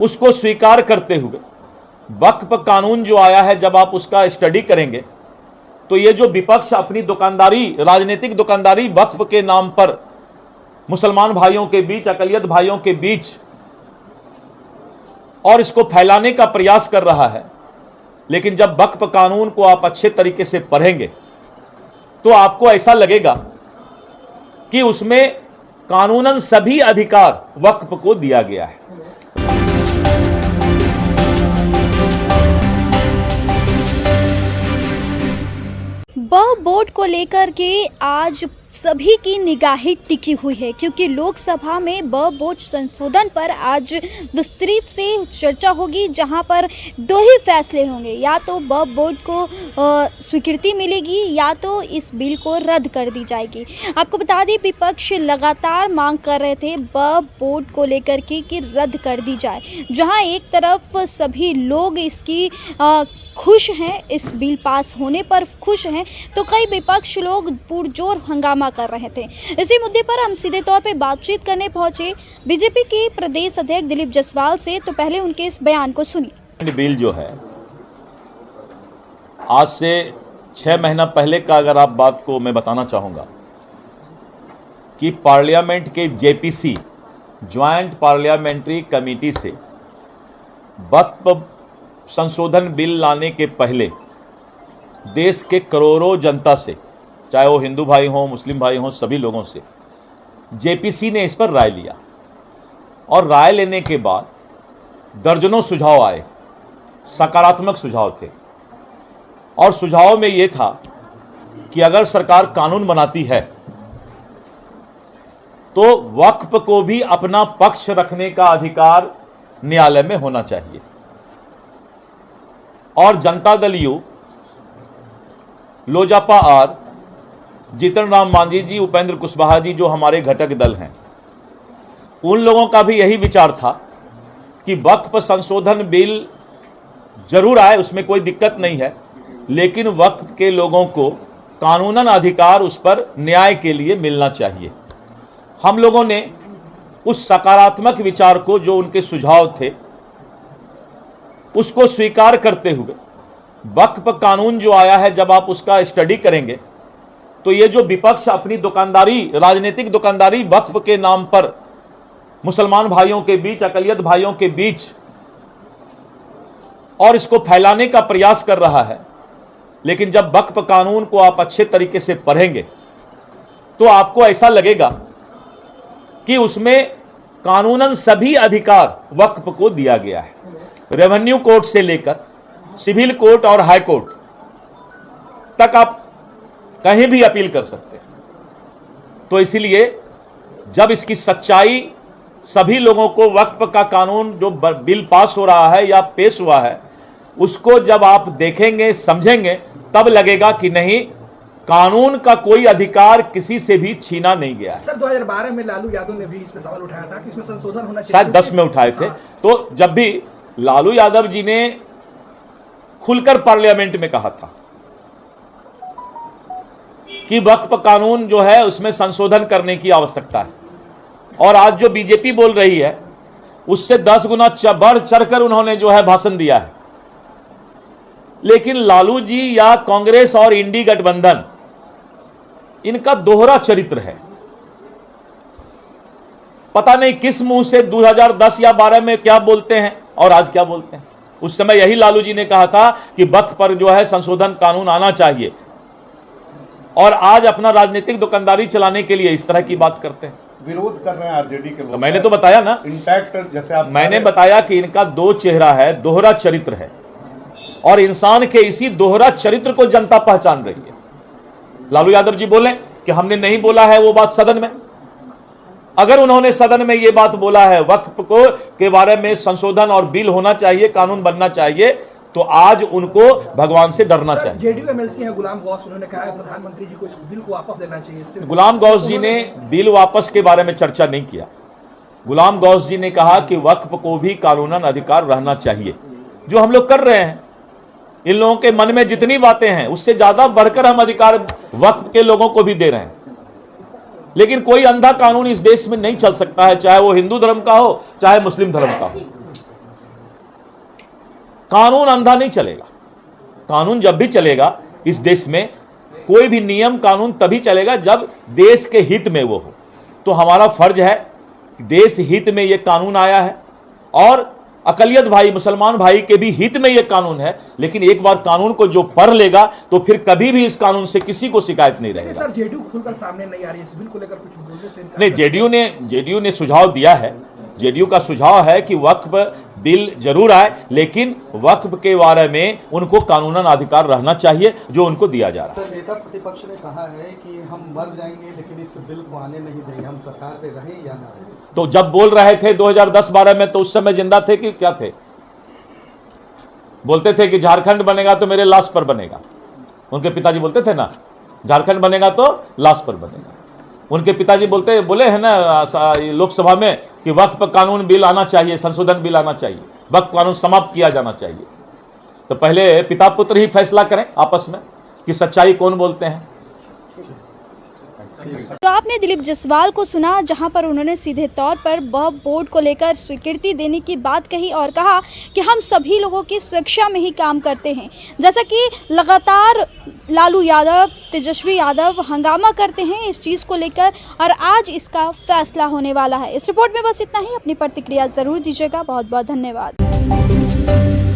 उसको स्वीकार करते हुए वक्फ कानून जो आया है, जब आप उसका स्टडी करेंगे तो ये जो विपक्ष अपनी दुकानदारी, राजनीतिक दुकानदारी वक्फ के नाम पर मुसलमान भाइयों के बीच, अकलियत भाइयों के बीच और इसको फैलाने का प्रयास कर रहा है, लेकिन जब वक्फ कानून को आप अच्छे तरीके से पढ़ेंगे तो आपको ऐसा लगेगा कि उसमें कानूनन सभी अधिकार वक्फ को दिया गया है। वक्फ बोर्ड को लेकर के आज सभी की निगाहें टिकी हुई है, क्योंकि लोकसभा में वक्फ बोर्ड संशोधन पर आज विस्तृत से चर्चा होगी, जहां पर दो ही फैसले होंगे, या तो वक्फ बोर्ड को स्वीकृति मिलेगी या तो इस बिल को रद्द कर दी जाएगी। आपको बता दें, विपक्ष लगातार मांग कर रहे थे वक्फ बोर्ड को लेकर के कि रद्द कर दी जाए। जहां एक तरफ सभी लोग इसकी खुश हैं, इस बिल पास होने पर खुश हैं, तो कई विपक्ष लोग पुरजोर हंगामा कर रहे थे। इसी मुद्दे पर हम सीधे तौर पे बातचीत करने पहुंचे बीजेपी के प्रदेश अध्यक्ष दिलीप जायसवाल से। तो पहले उनके इस बयान को सुनिए। बिल जो है, आज से 6 महीना पहले का अगर आप बात को मैं बताना चाहूँगा कि पार्लियामेंट के जेपीसी, ज्वाइंट पार्लियामेंट्री कमेटी से वक्फ संशोधन बिल लाने के पहले देश के करोड़ों जनता से, चाहे वो हिंदू भाई हों, मुस्लिम भाई हों, सभी लोगों से जेपीसी ने इस पर राय लिया, और राय लेने के बाद दर्जनों सुझाव आए, सकारात्मक सुझाव थे। और सुझाव में ये था कि अगर सरकार कानून बनाती है तो वक्फ को भी अपना पक्ष रखने का अधिकार न्यायालय में होना चाहिए। और जनता दल यू, लोजपा आर, जीतन राम मांझी जी, उपेंद्र कुशवाहा जी जो हमारे घटक दल हैं, उन लोगों का भी यही विचार था कि वक्फ संशोधन बिल जरूर आए, उसमें कोई दिक्कत नहीं है, लेकिन वक्फ के लोगों को कानूनन अधिकार उस पर न्याय के लिए मिलना चाहिए। हम लोगों ने उस सकारात्मक विचार को, जो उनके सुझाव थे, उसको स्वीकार करते हुए वक्फ कानून जो आया है, जब आप उसका स्टडी करेंगे तो ये जो विपक्ष अपनी दुकानदारी, राजनीतिक दुकानदारी वक्फ के नाम पर मुसलमान भाइयों के बीच, अकलियत भाइयों के बीच और इसको फैलाने का प्रयास कर रहा है, लेकिन जब वक्फ कानून को आप अच्छे तरीके से पढ़ेंगे तो आपको ऐसा लगेगा कि उसमें कानूनन सभी अधिकार वक्फ को दिया गया है। रेवेन्यू कोर्ट से लेकर सिविल कोर्ट और हाई कोर्ट तक आप कहीं भी अपील कर सकते हैं। तो इसीलिए जब इसकी सच्चाई सभी लोगों को, वक्फ का कानून जो बिल पास हो रहा है या पेश हुआ है, उसको जब आप देखेंगे, समझेंगे, तब लगेगा कि नहीं, कानून का कोई अधिकार किसी से भी छीना नहीं गया है। सर, 2012 में लालू यादव ने भी इस पर सवाल उठाया था कि इसमें संशोधन होना चाहिए, शायद 10 में उठाए थे। तो जब भी लालू यादव जी ने खुलकर पार्लियामेंट में कहा था कि वक्फ कानून जो है उसमें संशोधन करने की आवश्यकता है, और आज जो बीजेपी बोल रही है उससे 10 गुना बढ़ चढ़कर उन्होंने जो है भाषण दिया है। लेकिन लालू जी या कांग्रेस और इंडी गठबंधन, इनका दोहरा चरित्र है। पता नहीं किस मुंह से 2010 या 12 में क्या बोलते हैं और आज क्या बोलते हैं। उस समय यही लालू जी ने कहा था कि वक्फ पर जो है संशोधन कानून आना चाहिए, और आज अपना राजनीतिक दुकानदारी चलाने के लिए इस तरह की बात करते हैं, विरोध कर रहे हैं आरजेडी के लोग। तो मैंने तो बताया ना, इंटैक्ट, जैसे आप मैंने बताया कि इनका दो चेहरा है, दोहरा चरित्र है, और इंसान के इसी दोहरा चरित्र को जनता पहचान रही है। लालू यादव जी बोले कि हमने नहीं बोला है वो बात सदन में। अगर उन्होंने सदन में ये बात बोला है वक्फ को के बारे में, संशोधन और बिल होना चाहिए, कानून बनना चाहिए, तो आज उनको भगवान से डरना चाहिए। जेडीयू एमएलसी है गुलाम गौस, उन्होंने कहा है प्रधानमंत्री जी को इस बिल को वापस देना चाहिए। गुलाम गौस जी ने बिल वापस के बारे में चर्चा नहीं किया। गुलाम गौस जी ने कहा कि वक्फ को भी कानूनन अधिकार रहना चाहिए, जो हम लोग कर रहे हैं। इन लोगों के मन में जितनी बातें हैं उससे ज्यादा बढ़कर हम अधिकार वक्फ के लोगों को भी दे रहे हैं। लेकिन कोई अंधा कानून इस देश में नहीं चल सकता है, चाहे वो हिंदू धर्म का हो, चाहे मुस्लिम धर्म का हो। कानून अंधा नहीं चलेगा। कानून जब भी चलेगा इस देश में, कोई भी नियम कानून तभी चलेगा जब देश के हित में वो हो। तो हमारा फर्ज है कि देश हित में ये कानून आया है और अकलियत भाई, मुसलमान भाई के भी हित में ये कानून है। लेकिन एक बार कानून को जो पढ़ लेगा तो फिर कभी भी इस कानून से किसी को शिकायत नहीं रहेगा। सर, जेडीयू खुलकर सामने नहीं आ रही है इस बिल को लेकर, कुछ बोलने से इनकार नहीं, जेडीयू ने सुझाव दिया है। जेडीयू का सुझाव है कि वक्फ बिल जरूर आए, लेकिन वक्फ के बारे में उनको कानूनन अधिकार रहना चाहिए जो उनको दिया जा रहा है। सर, नेता प्रतिपक्ष ने कहा है कि हम मर जाएंगे लेकिन इस बिल को आने नहीं देंगे, हम सरकार पे रहें या ना रहें। तो जब बोल रहे थे 2010-12 में, तो उस समय जिंदा थे कि क्या थे? बोलते थे कि झारखंड बनेगा तो मेरे लाश पर बनेगा। उनके पिताजी बोलते थे ना, झारखंड बनेगा तो लाश पर बनेगा। उनके पिताजी बोले हैं ना लोकसभा में कि वक्फ कानून बिल आना चाहिए, संशोधन बिल आना चाहिए, वक्फ कानून समाप्त किया जाना चाहिए। तो पहले पिता पुत्र ही फैसला करें आपस में कि सच्चाई कौन बोलते हैं। तो आपने दिलीप जायसवाल को सुना, जहां पर उन्होंने सीधे तौर पर वक्फ बोर्ड को लेकर स्वीकृति देने की बात कही और कहा कि हम सभी लोगों की सुरक्षा में ही काम करते हैं। जैसा कि लगातार लालू यादव, तेजस्वी यादव हंगामा करते हैं इस चीज़ को लेकर और आज इसका फैसला होने वाला है। इस रिपोर्ट में बस इतना ही। अपनी प्रतिक्रिया ज़रूर दीजिएगा। बहुत बहुत धन्यवाद।